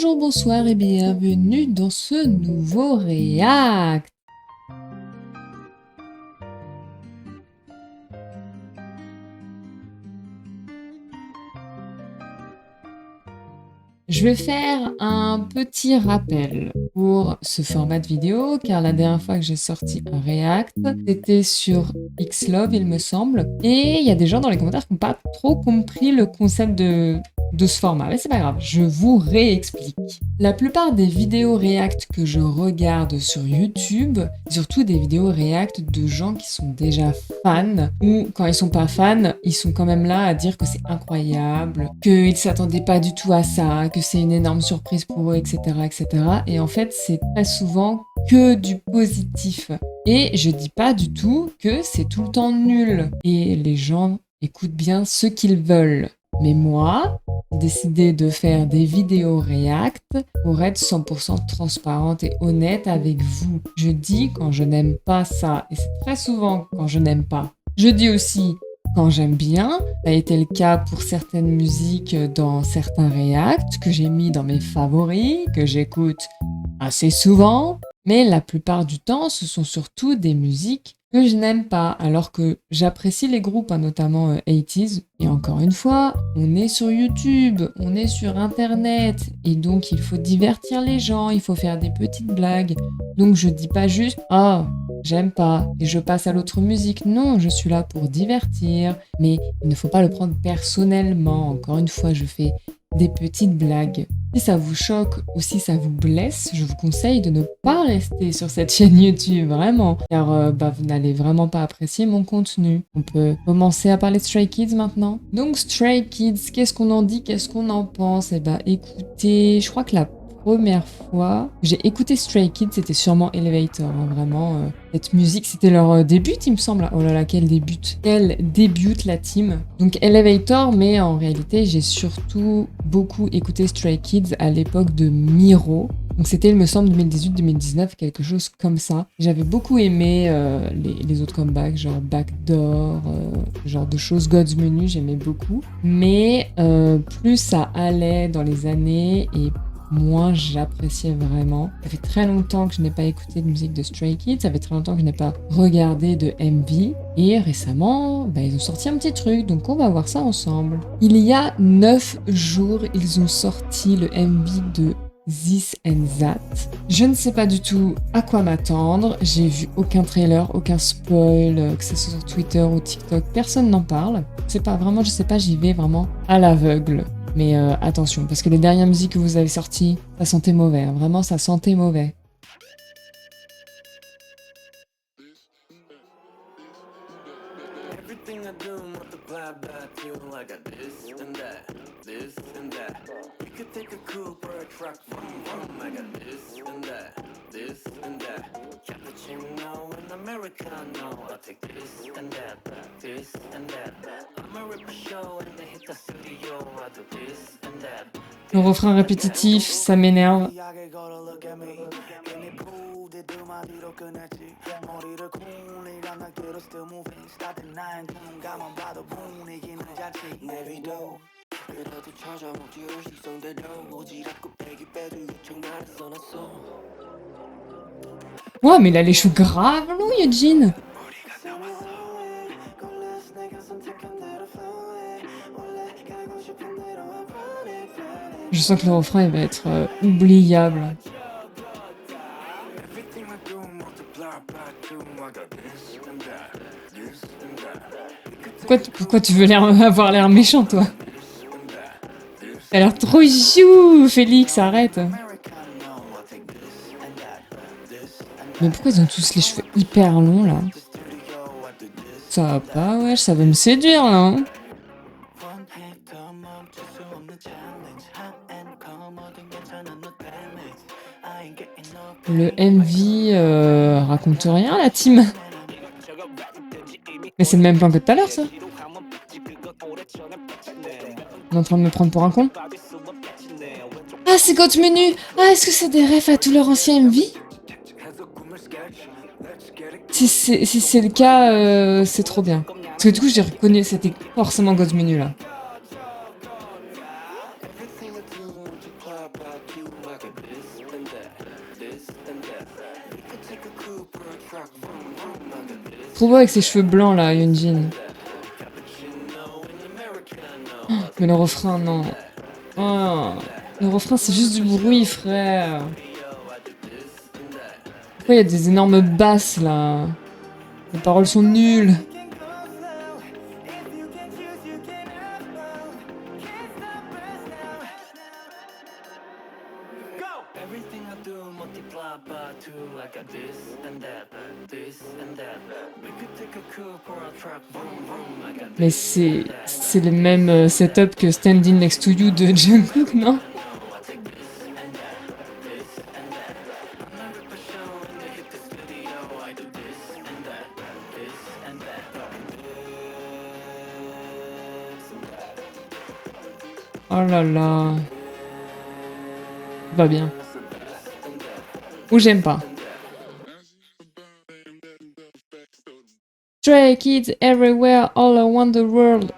Bonjour, bonsoir et bienvenue dans ce nouveau React. Je vais faire un petit rappel pour ce format de vidéo, car la dernière fois que j'ai sorti un React, c'était sur Xlove, il me semble, et il y a des gens dans les commentaires qui n'ont pas trop compris le concept de ce format. Mais c'est pas grave, je vous réexplique. La plupart des vidéos React que je regarde sur YouTube, surtout des vidéos React de gens qui sont déjà fans, ou quand ils sont pas fans, ils sont quand même là à dire que c'est incroyable, qu'ils s'attendaient pas du tout à ça, que c'est une énorme surprise pour eux, etc., etc. Et en fait, c'est très souvent que du positif. Et je dis pas du tout que c'est tout le temps nul. Et les gens écoutent bien ce qu'ils veulent. Mais moi, j'ai décidé de faire des vidéos React pour être 100% transparente et honnête avec vous. Je dis quand je n'aime pas ça, et c'est très souvent quand je n'aime pas. Je dis aussi quand j'aime bien. Ça a été le cas pour certaines musiques dans certains React que j'ai mis dans mes favoris, que j'écoute assez souvent. Mais la plupart du temps, ce sont surtout des musiques que je n'aime pas, alors que j'apprécie les groupes, notamment 80s. Et encore une fois, on est sur YouTube, on est sur Internet, et donc il faut divertir les gens, il faut faire des petites blagues. Donc je dis pas juste « Ah, j'aime pas » et je passe à l'autre musique. Non, je suis là pour divertir, mais il ne faut pas le prendre personnellement. Encore une fois, je fais des petites blagues. Si ça vous choque ou si ça vous blesse, je vous conseille de ne pas rester sur cette chaîne YouTube, vraiment, car vous n'allez vraiment pas apprécier mon contenu. On peut commencer à parler de Stray Kids maintenant. Donc Stray Kids, qu'est-ce qu'on en dit, qu'est-ce qu'on en pense? Eh ben écoutez, je crois que la première fois que j'ai écouté Stray Kids, c'était sûrement Elevator, vraiment. Cette musique, c'était leur début, il me semble. Oh là là, quel début! Quel début la team! Donc Elevator, mais en réalité, j'ai surtout beaucoup écouté Stray Kids à l'époque de Miro. Donc c'était, il me semble, 2018-2019, quelque chose comme ça. J'avais beaucoup aimé les autres comebacks, genre Backdoor, genre de choses, God's Menu, j'aimais beaucoup. Mais plus ça allait dans les années et moins j'appréciais vraiment. Ça fait très longtemps que je n'ai pas écouté de musique de Stray Kids, ça fait très longtemps que je n'ai pas regardé de MV, et récemment, ils ont sorti un petit truc, donc on va voir ça ensemble. Il y a 9 jours, ils ont sorti le MV de This and That. Je ne sais pas du tout à quoi m'attendre, j'ai vu aucun trailer, aucun spoil, que ce soit sur Twitter ou TikTok, personne n'en parle. C'est pas vraiment, je sais pas, j'y vais vraiment à l'aveugle. Mais attention, parce que les dernières musiques que vous avez sorties, ça sentait mauvais, vraiment ça sentait mauvais. Le refrain répétitif, ça m'énerve. Ouais, mais il a les cheveux graves longs, Yujin. Je sens que le refrain il va être oubliable. Pourquoi tu veux avoir l'air méchant, toi? T'as l'air trop chou, Félix, arrête. Mais pourquoi ils ont tous les cheveux hyper longs, là? Ça va pas, wesh, ça veut me séduire, là, hein. Le MV raconte rien, la team. Mais c'est le même plan que tout à l'heure, ça. On est en train de me prendre pour un con. Ah, c'est God's Menu. Ah, est-ce que c'est des refs à tous leurs anciens MV? Si c'est le cas, c'est trop bien. Parce que du coup, j'ai reconnu, c'était forcément God's Menu, là. Trop beau avec ses cheveux blancs là, Hyunjin. Oh, mais le refrain, non. Oh, le refrain, c'est juste du bruit, frère. Pourquoi il y a des énormes basses là? Les paroles sont nulles. Mais c'est le même setup que Standing Next to You de Jungkook, non? Oh là là. Va bien. Ou j'aime pas. Stray Kids everywhere, all around the world.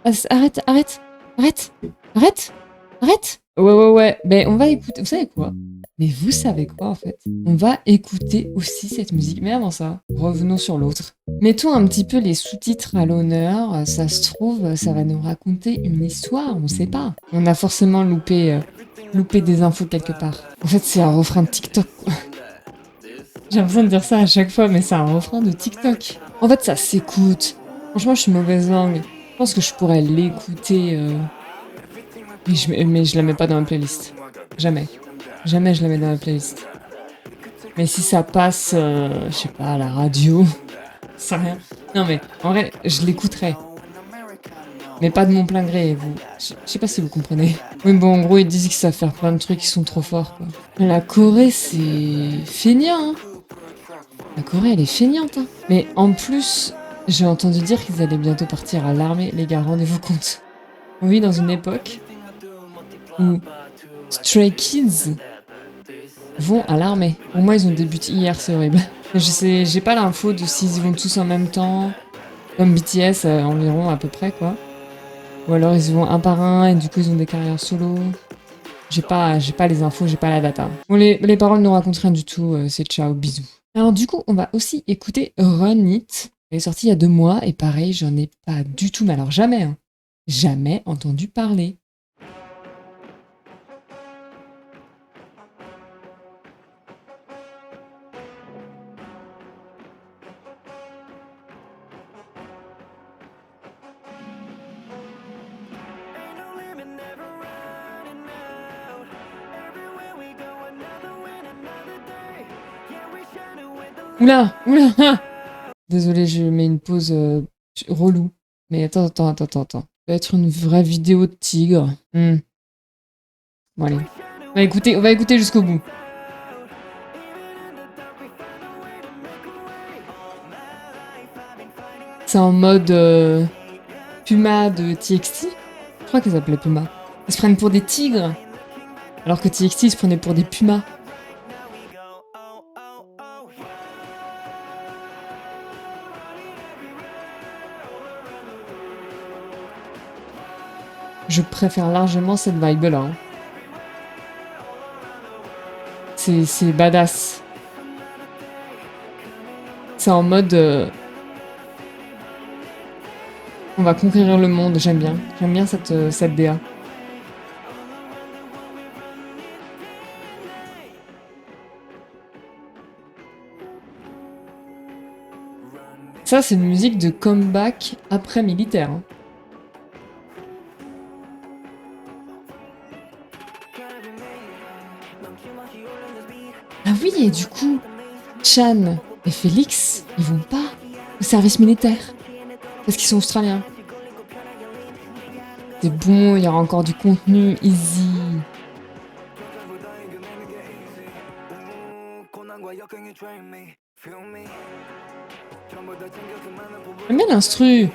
Arrête, arrête, arrête, arrête, arrête. Ouais. Ben, on va écouter. Vous savez quoi? Mais vous savez quoi, en fait? On va écouter aussi cette musique. Mais avant ça, revenons sur l'autre. Mettons un petit peu les sous-titres à l'honneur. Ça se trouve, ça va nous raconter une histoire. On sait pas. On a forcément loupé des infos quelque part. En fait, c'est un refrain de TikTok, quoi. J'ai l'impression de dire ça à chaque fois, mais c'est un refrain de TikTok. En fait, ça s'écoute. Franchement, je suis mauvaise langue. Je pense que je pourrais l'écouter, mais je la mets pas dans ma playlist. Jamais. Jamais je la mets dans ma playlist. Mais si ça passe, je sais pas, à la radio, ça rien. Non mais, en vrai, je l'écouterai. Mais pas de mon plein gré, vous. Je sais pas si vous comprenez. Oui, bon, en gros, ils disent qu'ils savent faire plein de trucs qui sont trop forts, quoi. La Corée, c'est feignant, hein. La Corée, elle est feignante, hein. Mais en plus, j'ai entendu dire qu'ils allaient bientôt partir à l'armée. Les gars, rendez-vous compte. On vit dans une époque où Stray Kids vont à l'armée. Pour moi, ils ont débuté hier, c'est horrible. J'ai pas l'info de s'ils y vont tous en même temps, comme BTS, environ à peu près, quoi. Ou alors ils y vont un par un et du coup ils ont des carrières solo. J'ai pas les infos, j'ai pas la data. Bon, les paroles ne racontent rien du tout, c'est ciao, bisous. Alors du coup, on va aussi écouter Run It. Elle est sortie il y a 2 mois et pareil, j'en ai pas du tout, mais alors jamais, hein, jamais entendu parler. Oula, oula. Désolé, je mets une pause relou. Mais attends. Ça va être une vraie vidéo de tigre. Bon allez. On va écouter jusqu'au bout. C'est en mode Puma de TXT. Je crois qu'elle s'appelait Puma. Ils se prennent pour des tigres. Alors que TXT se prenait pour des pumas. Je préfère largement cette vibe-là. Hein. C'est badass. C'est en mode... on va conquérir le monde, j'aime bien. J'aime bien cette DA. Ça, c'est une musique de comeback après militaire. Hein. Ah oui, et du coup, Chan et Félix, ils vont pas au service militaire. Parce qu'ils sont australiens. C'est bon, il y aura encore du contenu easy. J'aime bien l'instru.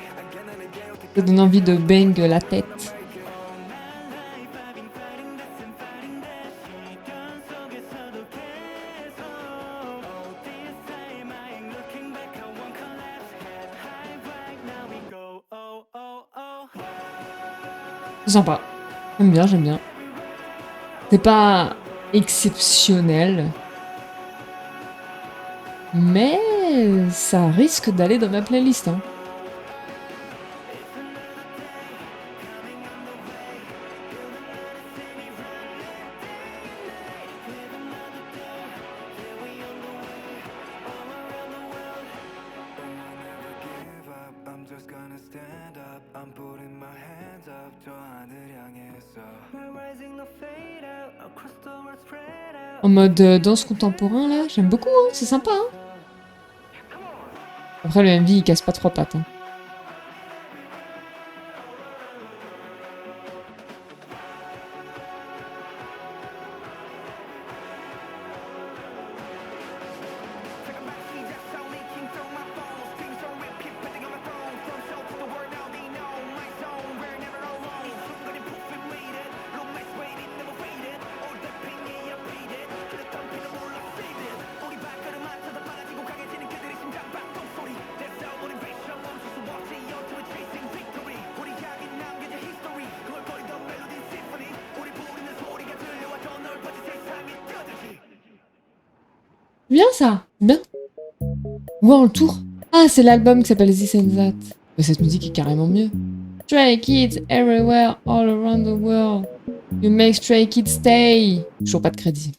Ça donne envie de bang la tête. C'est sympa. J'aime bien. C'est pas exceptionnel, mais ça risque d'aller dans ma playlist, hein. En mode danse contemporain, là, j'aime beaucoup, hein, c'est sympa, hein. Après, le MV, il casse pas trois pattes, hein. Bien ça, bien. World Tour. Ah, c'est l'album qui s'appelle This and That. Mais cette musique est carrément mieux. Stray Kids everywhere, all around the world. You make Stray Kids stay. Toujours pas de crédit.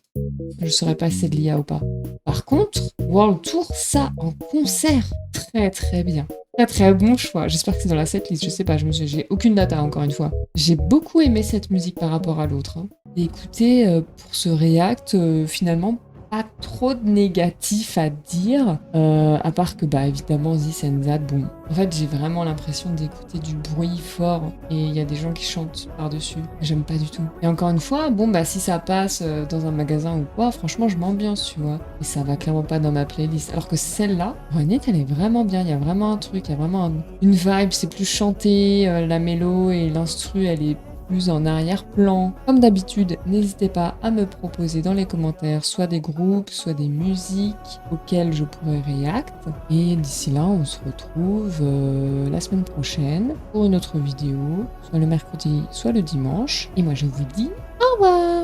Je saurais pas si c'est de l'IA ou pas. Par contre, World Tour, ça en concert, très très bien. Très très bon choix. J'espère que c'est dans la setlist, je sais pas, j'ai aucune data encore une fois. J'ai beaucoup aimé cette musique par rapport à l'autre, hein. Et écoutez, pour ce react, finalement, pas trop de négatif à dire, à part que bah évidemment This and That, bon, en fait j'ai vraiment l'impression d'écouter du bruit fort et il y a des gens qui chantent par-dessus, j'aime pas du tout. Et encore une fois, bon bah si ça passe dans un magasin ou quoi, franchement je m'ambiance, tu vois, et ça va clairement pas dans ma playlist. Alors que celle-là, honnête, elle est vraiment bien, il y a vraiment un truc, il y a vraiment une vibe, c'est plus chanté, la mélo et l'instru elle est plus en arrière-plan. Comme d'habitude, n'hésitez pas à me proposer dans les commentaires soit des groupes, soit des musiques auxquelles je pourrais react. Et d'ici là, on se retrouve la semaine prochaine pour une autre vidéo, soit le mercredi, soit le dimanche. Et moi, je vous dis au revoir!